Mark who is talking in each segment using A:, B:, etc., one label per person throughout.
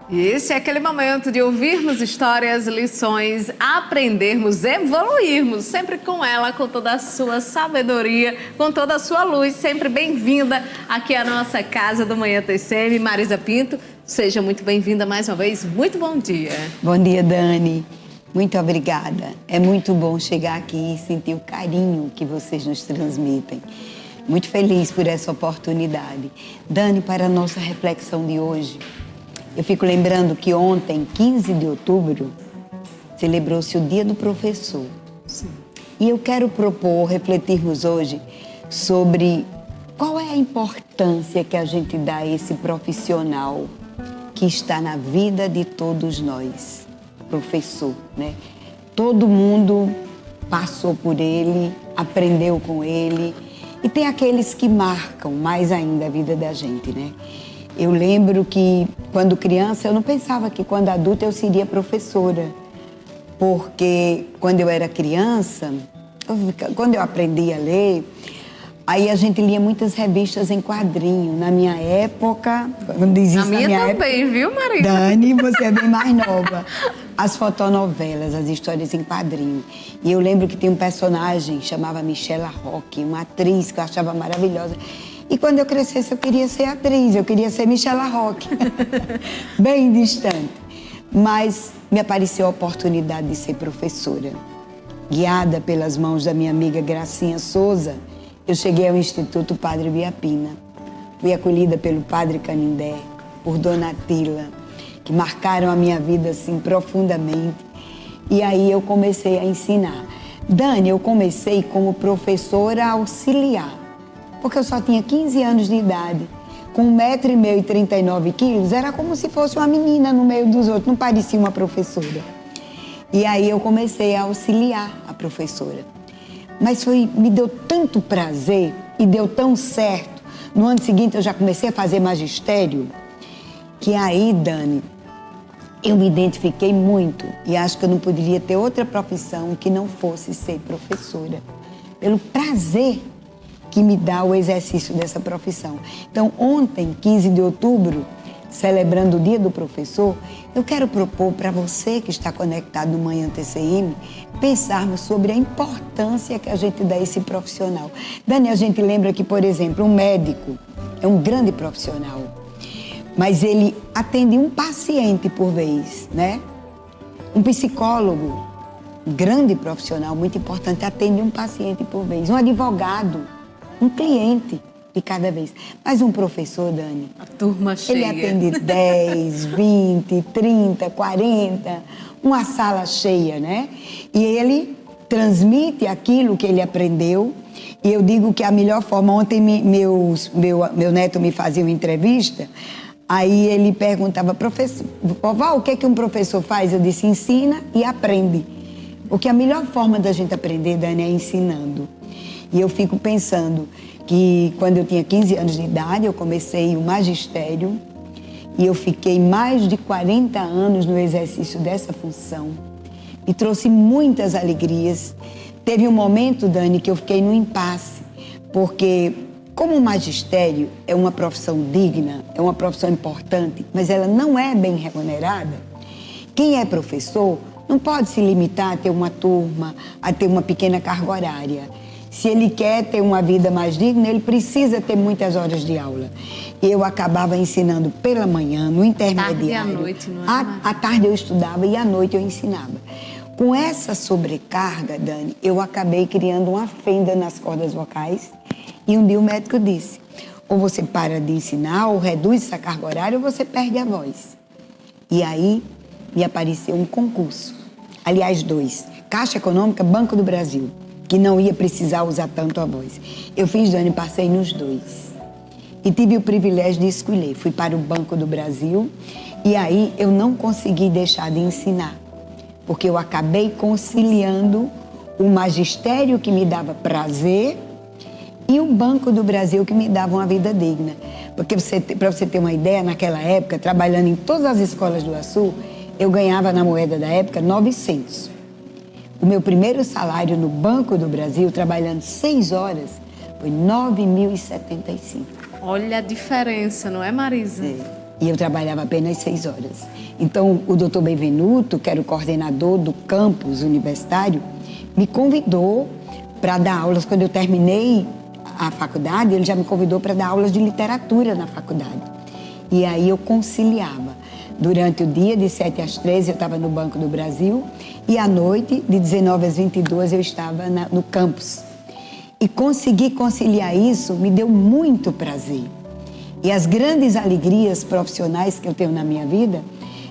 A: E esse é aquele momento de ouvirmos histórias, lições, aprendermos, evoluirmos, sempre com ela, com toda a sua sabedoria, com toda a sua luz. Sempre bem-vinda aqui à nossa casa do Manhã TCM, Marisa Pinto. Seja muito bem-vinda mais uma vez. Muito bom dia.
B: Bom dia, Dani. Muito obrigada. É muito bom chegar aqui e sentir o carinho que vocês nos transmitem. Muito feliz por essa oportunidade. Dani, para a nossa reflexão de hoje, eu fico lembrando que ontem, 15 de outubro, celebrou-se o Dia do Professor.
A: Sim.
B: E eu quero propor, refletirmos hoje sobre qual é a importância que a gente dá a esse profissional que está na vida de todos nós. Professor, né? Todo mundo passou por ele, aprendeu com ele. E tem aqueles que marcam mais ainda a vida da gente, né? Eu lembro que, quando criança, eu não pensava que quando adulta eu seria professora. Porque quando eu era criança, quando eu aprendi a ler, aí a gente lia muitas revistas em quadrinho. Na minha época, quando diz isso,
A: na minha também, época, viu, Marisa?
B: Dani, você é bem mais nova. As fotonovelas, as histórias em quadrinho. E eu lembro que tinha um personagem, chamava Michela Roque, uma atriz que eu achava maravilhosa. E quando eu crescesse, eu queria ser atriz, eu queria ser Michela Roque. Bem distante. Mas me apareceu a oportunidade de ser professora. Guiada pelas mãos da minha amiga Gracinha Souza, eu cheguei ao Instituto Padre Biapina. Fui acolhida pelo Padre Canindé, por Dona Tila, que marcaram a minha vida assim profundamente. E aí eu comecei a ensinar. Dani, eu comecei como professora auxiliar, porque eu só tinha 15 anos de idade. Com 1,5 m e 39 quilos, era como se fosse uma menina no meio dos outros, não parecia uma professora. E aí eu comecei a auxiliar a professora. Mas me deu tanto prazer e deu tão certo. No ano seguinte eu já comecei a fazer magistério, que aí, Dani, eu me identifiquei muito e acho que eu não poderia ter outra profissão que não fosse ser professora. Pelo prazer que me dá o exercício dessa profissão. Então, ontem, 15 de outubro, celebrando o Dia do Professor, eu quero propor para você que está conectado no Manhã TCM, pensarmos sobre a importância que a gente dá a esse profissional. Dani, a gente lembra que, por exemplo, um médico é um grande profissional, mas ele atende um paciente por vez, né? Um psicólogo, grande profissional, muito importante, atende um paciente por vez. Um advogado, um cliente de cada vez. Mas um professor, Dani,
A: a turma cheia.
B: Ele atende 10, 20, 30, 40, uma sala cheia, né? E ele transmite aquilo que ele aprendeu. E eu digo que a melhor forma... Ontem meu neto me fazia uma entrevista, aí ele perguntava, professor, vovó, o que é que um professor faz? Eu disse, ensina e aprende. Porque a melhor forma da gente aprender, Dani, é ensinando. E eu fico pensando que quando eu tinha 15 anos de idade, eu comecei o magistério e eu fiquei mais de 40 anos no exercício dessa função. Me trouxe muitas alegrias. Teve um momento, Dani, que eu fiquei no impasse, porque como o magistério é uma profissão digna, é uma profissão importante, mas ela não é bem remunerada, quem é professor não pode se limitar a ter uma turma, a ter uma pequena carga horária. Se ele quer ter uma vida mais digna, ele precisa ter muitas horas de aula. E eu acabava ensinando pela manhã, no intermediário.
A: Tarde e à noite, não é?
B: À tarde eu estudava e à noite eu ensinava. Com essa sobrecarga, Dani, eu acabei criando uma fenda nas cordas vocais. E um dia o médico disse, ou você para de ensinar, ou reduz essa carga horária, ou você perde a voz. E aí me apareceu um concurso. Aliás, 2. Caixa Econômica, Banco do Brasil, que não ia precisar usar tanto a voz. Eu fiz, Dani, passei nos 2. E tive o privilégio de escolher. Fui para o Banco do Brasil e aí eu não consegui deixar de ensinar, porque eu acabei conciliando o magistério que me dava prazer e o Banco do Brasil que me dava uma vida digna. Porque, para você ter uma ideia, naquela época, trabalhando em todas as escolas do Açu, eu ganhava na moeda da época 900. O meu primeiro salário no Banco do Brasil, trabalhando 6 horas, foi 9.075.
A: Olha a diferença, não é, Marisa?
B: É. E eu trabalhava apenas 6 horas. Então, o doutor Benvenuto, que era o coordenador do campus universitário, me convidou para dar aulas. Quando eu terminei a faculdade, ele já me convidou para dar aulas de literatura na faculdade. E aí eu conciliava. Durante o dia, de 7 às 13, eu estava no Banco do Brasil. E à noite, de 19 às 22, eu estava no campus. E conseguir conciliar isso me deu muito prazer. E as grandes alegrias profissionais que eu tenho na minha vida,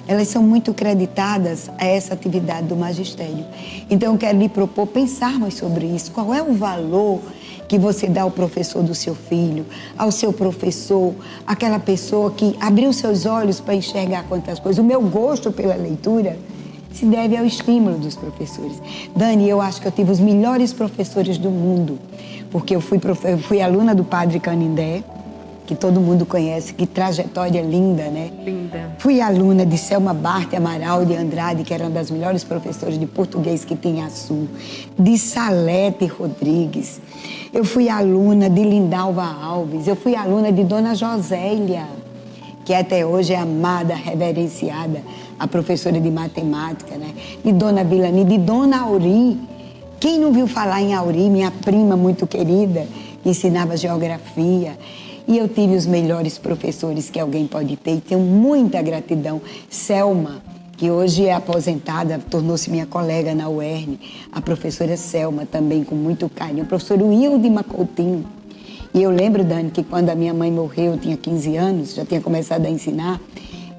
B: elas são muito creditadas a essa atividade do magistério. Então, eu quero lhe propor pensarmos sobre isso. Qual é o valor que você dá ao professor do seu filho, ao seu professor, aquela pessoa que abriu seus olhos para enxergar quantas coisas. O meu gosto pela leitura se deve ao estímulo dos professores. Dani, eu acho que eu tive os melhores professores do mundo, porque eu fui aluna do Padre Canindé, que todo mundo conhece, que trajetória linda, né?
A: Linda.
B: Fui aluna de Selma Barte Amaral de Andrade, que era uma das melhores professoras de português que tem a Sul, de Salete Rodrigues. Eu fui aluna de Lindalva Alves, eu fui aluna de Dona Josélia, que até hoje é amada, reverenciada, a professora de matemática, né? De Dona Vilani, de Dona Auri. Quem não viu falar em Auri, minha prima muito querida, que ensinava geografia. E eu tive os melhores professores que alguém pode ter e tenho muita gratidão. Selma, que hoje é aposentada, tornou-se minha colega na UERN, a professora Selma também com muito carinho, o professor Wilde Coutinho. E eu lembro, Dani, que quando a minha mãe morreu, eu tinha 15 anos, já tinha começado a ensinar,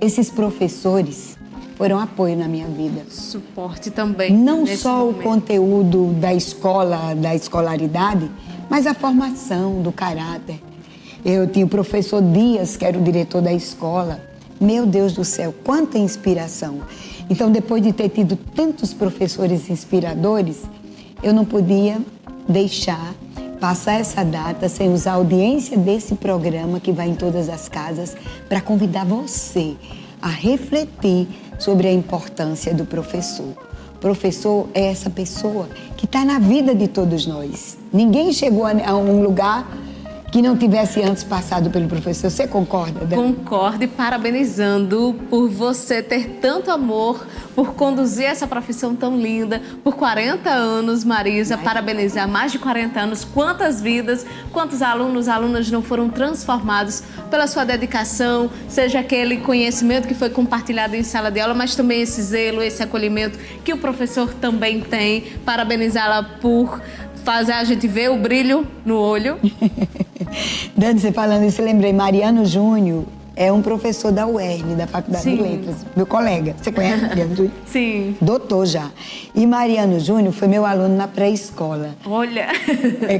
B: esses professores foram apoio na minha vida.
A: Suporte também.
B: Não só
A: momento.
B: O conteúdo da escola, da escolaridade, mas a formação do caráter. Eu tinha o professor Dias, que era o diretor da escola. Meu Deus do céu, quanta inspiração. Então, depois de ter tido tantos professores inspiradores, eu não podia deixar passar essa data sem usar a audiência desse programa que vai em todas as casas para convidar você a refletir sobre a importância do professor. O professor é essa pessoa que está na vida de todos nós. Ninguém chegou a um lugar que não tivesse antes passado pelo professor. Você concorda, Dani?
A: Concordo e parabenizando por você ter tanto amor, por conduzir essa profissão tão linda, por 40 anos, Marisa, parabenizar mais de 40 anos. Quantas vidas, quantos alunos, alunas não foram transformados pela sua dedicação, seja aquele conhecimento que foi compartilhado em sala de aula, mas também esse zelo, esse acolhimento que o professor também tem. Parabenizá-la por fazer a gente ver o brilho no olho.
B: Dani, você falando isso, eu lembrei, Mariano Júnior é um professor da UERN, da Faculdade
A: Sim.
B: de Letras, meu colega. Você conhece Mariano Júnior?
A: Sim.
B: Doutor já. E Mariano Júnior foi meu aluno na pré-escola.
A: Olha.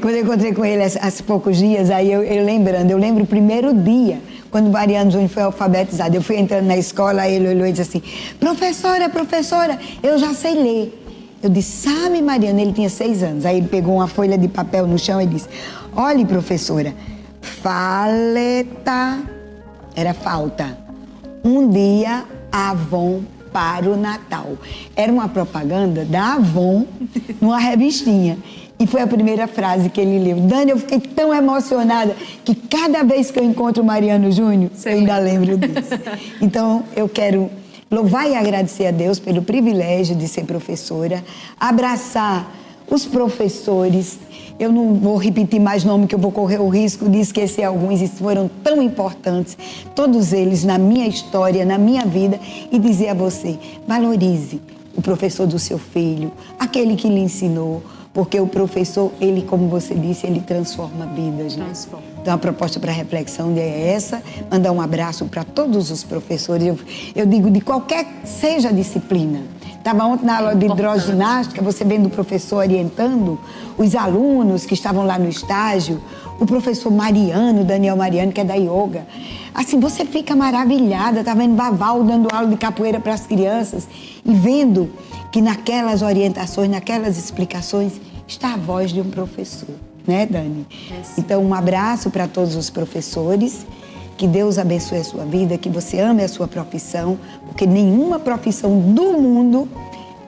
B: Quando eu encontrei com ele há poucos dias, aí eu lembro o primeiro dia, quando Mariano Júnior foi alfabetizado. Eu fui entrando na escola, aí ele olhou e disse assim, professora, eu já sei ler. Eu disse, sabe, Mariana, ele tinha 6 anos. Aí ele pegou uma folha de papel no chão e disse, olhe, professora, faleta, era falta, um dia Avon para o Natal. Era uma propaganda da Avon numa revistinha. E foi a primeira frase que ele leu. Dani, eu fiquei tão emocionada que cada vez que eu encontro o Mariano Júnior, eu ainda lembro disso. Então, eu quero louvar e agradecer a Deus pelo privilégio de ser professora, abraçar os professores. Eu não vou repetir mais nome, que eu vou correr o risco de esquecer alguns, e foram tão importantes, todos eles na minha história, na minha vida, e dizer a você, valorize o professor do seu filho, aquele que lhe ensinou, porque o professor, ele, como você disse, ele transforma vidas, né?
A: Transforma.
B: Então, a proposta para reflexão é essa, mandar um abraço para todos os professores, eu digo de qualquer seja a disciplina. Estava ontem na aula de hidroginástica, você vendo o professor orientando os alunos que estavam lá no estágio, o professor Mariano, Daniel Mariano, que é da yoga. Assim, você fica maravilhada, tá vendo Vaval dando aula de capoeira para as crianças e vendo que naquelas orientações, naquelas explicações, está a voz de um professor, né, Dani? Então, um abraço para todos os professores, que Deus abençoe a sua vida, que você ame a sua profissão, porque nenhuma profissão do mundo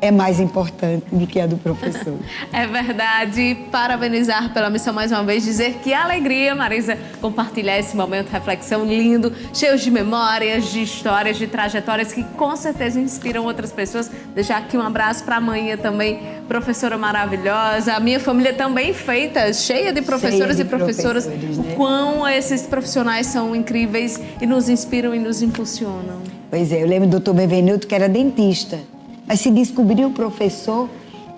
B: é mais importante do que a do professor.
A: É verdade. Parabenizar pela missão mais uma vez, dizer que alegria, Marisa, compartilhar esse momento de reflexão lindo, cheio de memórias, de histórias, de trajetórias que com certeza inspiram outras pessoas. Deixar aqui um abraço para a manhã também, professora maravilhosa. A minha família também feita, cheia de professores e professoras.
B: Né?
A: O quão esses profissionais são incríveis e nos inspiram e nos impulsionam.
B: Pois é, eu lembro do Dr. Benvenuto, que era dentista. Mas se descobriu o professor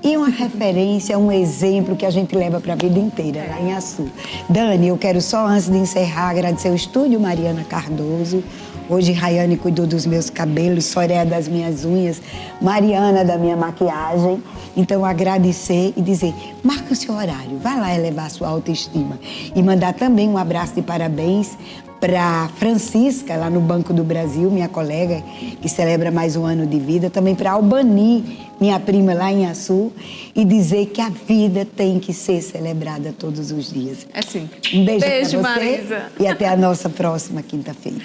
B: e uma referência, um exemplo que a gente leva para a vida inteira, lá em Açu. Dani, eu quero só, antes de encerrar, agradecer o Estúdio Mariana Cardoso. Hoje, Rayane cuidou dos meus cabelos, Soraya das minhas unhas, Mariana da minha maquiagem. Então, agradecer e dizer, marca o seu horário, vai lá elevar a sua autoestima. E mandar também um abraço de parabéns para Francisca, lá no Banco do Brasil, minha colega, que celebra mais um ano de vida. Também para Albani, minha prima lá em Açu. E dizer que a vida tem que ser celebrada todos os dias.
A: É sim.
B: Um beijo para você
A: Marisa.
B: e até a nossa próxima quinta-feira.